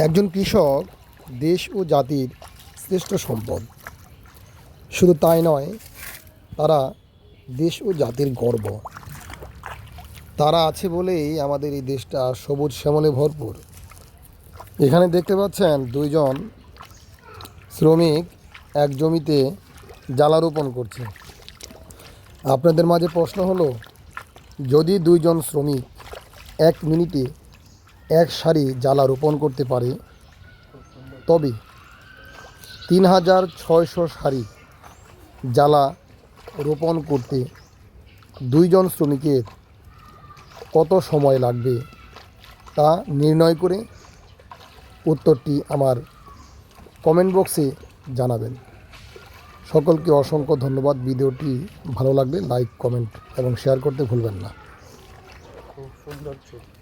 একজন কৃষক দেশ ও জাতির শ্রেষ্ঠ সম্পদ। শুধু তাই নয়, তারা দেশ ও জাতির গর্ব। তারা আছে বলেই আমাদের এই দেশটা সবুজ শ্যামলে ভরপুর। এখানে দেখতে পাচ্ছেন দুইজন শ্রমিক এক জমিতে জ্বালা রোপণ করছে। আপনাদের মাঝে প্রশ্ন হলো, যদি দুইজন শ্রমিক 1 মিনিটে 1 সারি জ্বালা রোপণ করতে পারে, তবে 3600 সারি জ্বালা রোপণ করতে দুইজন শ্রমিকের কত সময় লাগবে তা নির্ণয় করে উত্তরটি আমার কমেন্ট বক্সে জানাবেন। সকলকে অসংখ্য ধন্যবাদ। ভিডিওটি ভালো লাগলে লাইক, কমেন্ট এবং শেয়ার করতে ভুলবেন না। খুব সুন্দর ছবি।